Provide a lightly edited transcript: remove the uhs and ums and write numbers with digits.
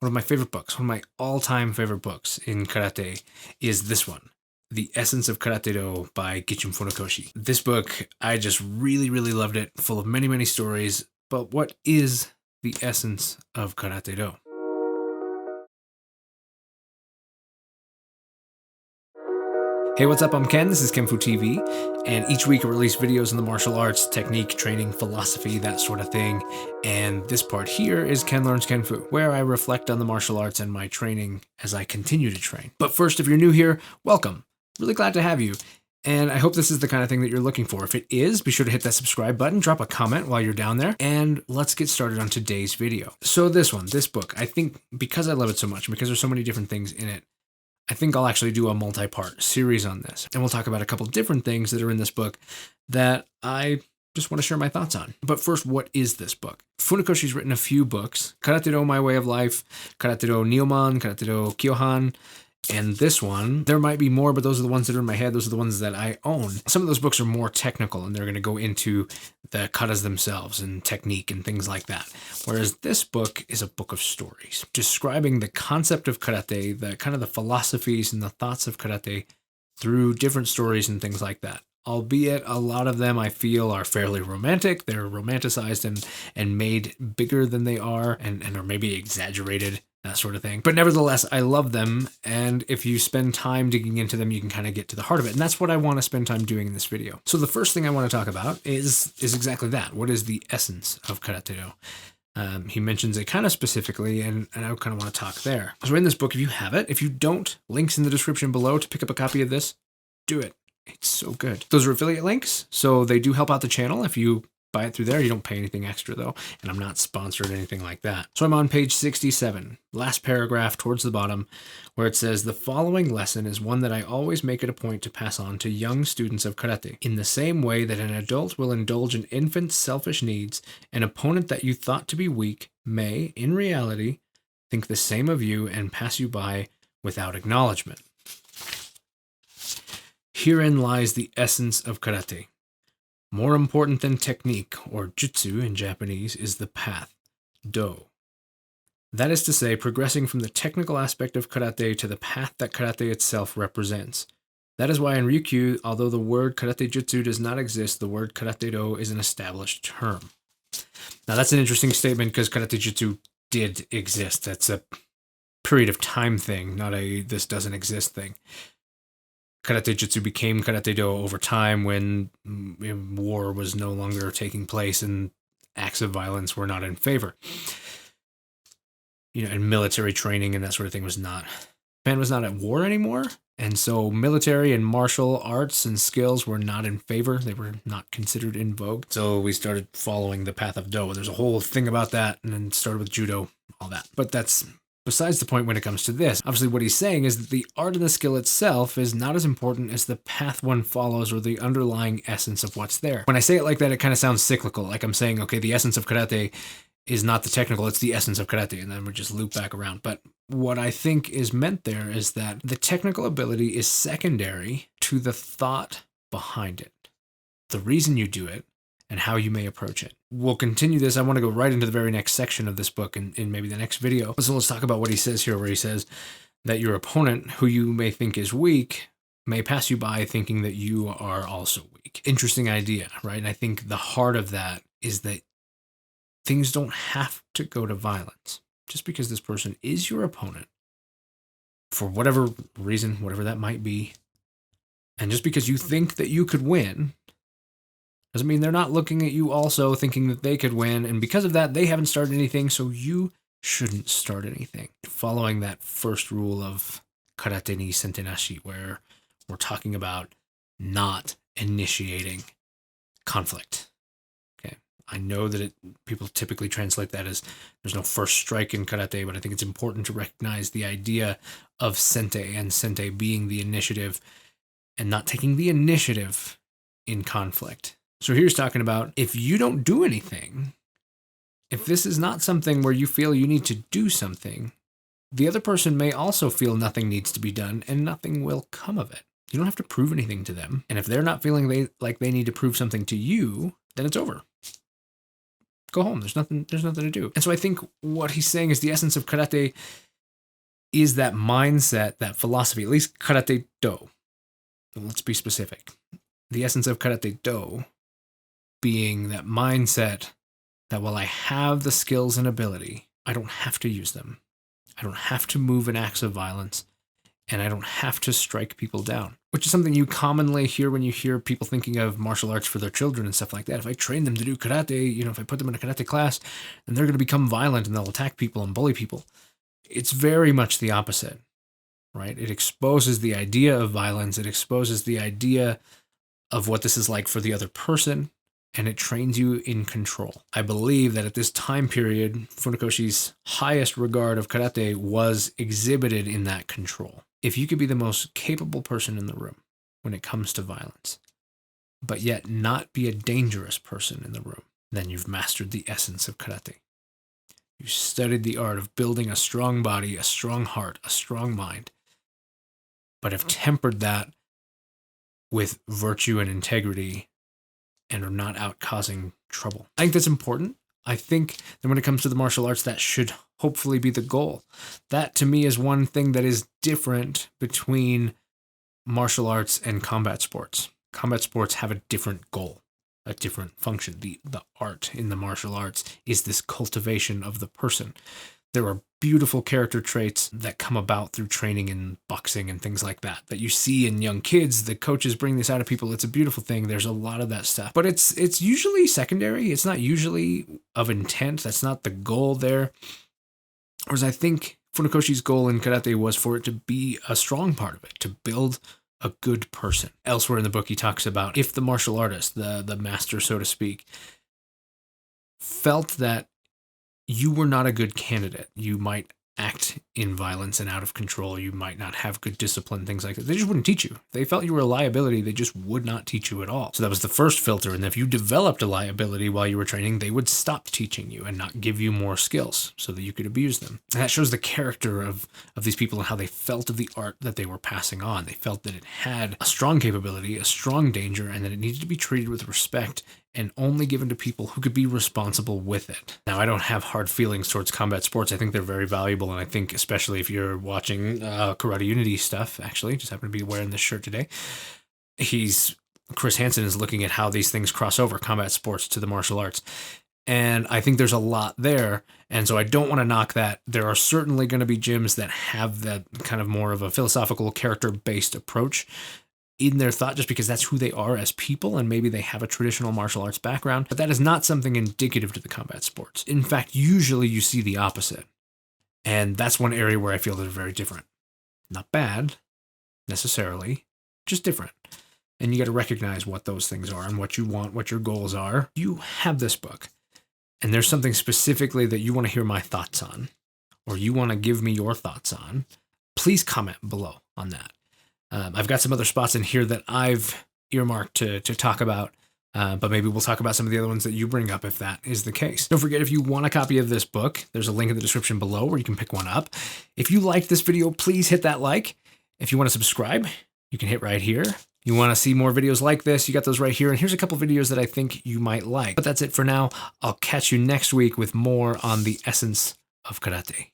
One of my favorite books, one of my all-time favorite books in karate is this one, The Essence of Karate-Do by Funakoshi. This book, I just really, really loved it, full of many, many stories. But what is the essence of Karate-Do? Hey, what's up? I'm Ken. This is kenfuTV, and each week I release videos on the martial arts, technique, training, philosophy, that sort of thing. And this part here is Ken Learns Kenfu, where I reflect on the martial arts and my training as I continue to train. But first, if you're new here, welcome. Really glad to have you. And I hope this is the kind of thing that you're looking for. If it is, be sure to hit that subscribe button, drop a comment while you're down there, and let's get started on today's video. So this book, I think because I love it so much, and because there's so many different things in it, I think I'll actually do a multi-part series on this. And we'll talk about a couple different things that are in this book that I just want to share my thoughts on. But first, what is this book? Funakoshi's written a few books. Karate-Do My Way of Life, Karate-Do Nyoman, Karate-Do Kyohan, and this one. There might be more, but those are the ones that are in my head. Those are the ones that I own. Some of those books are more technical, and they're going to go into the katas themselves and technique and things like that. Whereas this book is a book of stories, describing the concept of karate, the kind of the philosophies and the thoughts of karate through different stories and things like that. Albeit a lot of them I feel are fairly romantic. They're romanticized and made bigger than they are and are maybe exaggerated, that sort of thing. But nevertheless, I love them, and if you spend time digging into them, you can kind of get to the heart of it, and that's what I want to spend time doing in this video. So the first thing I want to talk about is exactly that. What is the essence of Karate-Do? He mentions it kind of specifically, and I kind of want to talk there. So in this book, if you have it, if you don't, links in the description below to pick up a copy of this, do it. It's so good. Those are affiliate links, so they do help out the channel. If you buy it through there, you don't pay anything extra though, and I'm not sponsored or anything like that. So I'm on page 67, last paragraph towards the bottom, where it says, "The following lesson is one that I always make it a point to pass on to young students of karate. In the same way that an adult will indulge an infant's selfish needs, an opponent that you thought to be weak may, in reality, think the same of you and pass you by without acknowledgement. Herein lies the essence of karate. More important than technique, or jutsu in Japanese, is the path, do. That is to say, progressing from the technical aspect of karate to the path that karate itself represents. That is why in Ryukyu, although the word karate jutsu does not exist, the word karate-do is an established term." Now that's an interesting statement because karate jutsu did exist. That's a period of time thing, not a this doesn't exist thing. Karate jutsu became karate-do over time when war was no longer taking place and acts of violence were not in favor. And military training and that sort of thing was not. Japan was not at war anymore, and so military and martial arts and skills were not in favor. They were not considered in vogue. So we started following the path of do. There's a whole thing about that, and then started with judo, all that. But that's besides the point when it comes to this. Obviously, what he's saying is that the art and the skill itself is not as important as the path one follows or the underlying essence of what's there. When I say it like that, it kind of sounds cyclical. Like I'm saying, okay, the essence of karate is not the technical, it's the essence of karate, and then we just loop back around. But what I think is meant there is that the technical ability is secondary to the thought behind it, the reason you do it, and how you may approach it. We'll continue this. I want to go right into the very next section of this book in maybe the next video. So let's talk about what he says here, where he says that your opponent, who you may think is weak, may pass you by thinking that you are also weak. Interesting idea, right? And I think the heart of that is that things don't have to go to violence. Just because this person is your opponent, for whatever reason, whatever that might be, and just because you think that you could win, doesn't mean they're not looking at you also thinking that they could win, and because of that, they haven't started anything, so you shouldn't start anything. Following that first rule of karate ni sentenashi, where we're talking about not initiating conflict. Okay, I know that people typically translate that as there's no first strike in karate, but I think it's important to recognize the idea of sente, and sente being the initiative, and not taking the initiative in conflict. So here's talking about if you don't do anything, if this is not something where you feel you need to do something, the other person may also feel nothing needs to be done and nothing will come of it. You don't have to prove anything to them. And if they're not feeling like they need to prove something to you, then it's over. Go home. There's nothing to do. And so I think what he's saying is the essence of karate is that mindset, that philosophy, at least karate do. Let's be specific. The essence of karate do being that mindset that while I have the skills and ability, I don't have to use them. I don't have to move in acts of violence, and I don't have to strike people down, which is something you commonly hear when you hear people thinking of martial arts for their children and stuff like that. If I train them to do karate, if I put them in a karate class, then they're going to become violent and they'll attack people and bully people. It's very much the opposite, right? It exposes the idea of violence. It exposes the idea of what this is like for the other person, and it trains you in control. I believe that at this time period, Funakoshi's highest regard of karate was exhibited in that control. If you could be the most capable person in the room when it comes to violence, but yet not be a dangerous person in the room, then you've mastered the essence of karate. You studied the art of building a strong body, a strong heart, a strong mind, but have tempered that with virtue and integrity and are not out causing trouble. I think that's important. I think that when it comes to the martial arts, that should hopefully be the goal. That, to me, is one thing that is different between martial arts and combat sports. Combat sports have a different goal, a different function. The art in the martial arts is this cultivation of the person. There are beautiful character traits that come about through training in boxing and things like that you see in young kids. The coaches bring this out of people. It's a beautiful thing. There's a lot of that stuff, but it's usually secondary. It's not usually of intent. That's not the goal there. Whereas I think Funakoshi's goal in karate was for it to be a strong part of it, to build a good person. Elsewhere in the book, he talks about if the martial artist, the master, so to speak, felt that you were not a good candidate, you might act in violence and out of control, you might not have good discipline, things like that. They just wouldn't teach you. If they felt you were a liability, they just would not teach you at all. So that was the first filter. And if you developed a liability while you were training, they would stop teaching you and not give you more skills so that you could abuse them. And that shows the character of these people and how they felt of the art that they were passing on. They felt that it had a strong capability, a strong danger, and that it needed to be treated with respect and only given to people who could be responsible with it. Now, I don't have hard feelings towards combat sports. I think they're very valuable, and I think especially if you're watching Karate Unity stuff, actually, just happen to be wearing this shirt today, Chris Hansen is looking at how these things cross over, combat sports to the martial arts. And I think there's a lot there, and so I don't want to knock that. There are certainly going to be gyms that have that kind of more of a philosophical, character-based approach in their thought, just because that's who they are as people, and maybe they have a traditional martial arts background, but that is not something indicative to the combat sports. In fact, usually you see the opposite, and that's one area where I feel they're very different. Not bad, necessarily, just different. And you got to recognize what those things are and what you want, what your goals are. You have this book, and there's something specifically that you want to hear my thoughts on, or you want to give me your thoughts on, please comment below on that. I've got some other spots in here that I've earmarked to talk about, but maybe we'll talk about some of the other ones that you bring up if that is the case. Don't forget, if you want a copy of this book, there's a link in the description below where you can pick one up. If you liked this video, please hit that like. If you want to subscribe, you can hit right here. You want to see more videos like this, you got those right here. And here's a couple videos that I think you might like. But that's it for now. I'll catch you next week with more on the essence of karate.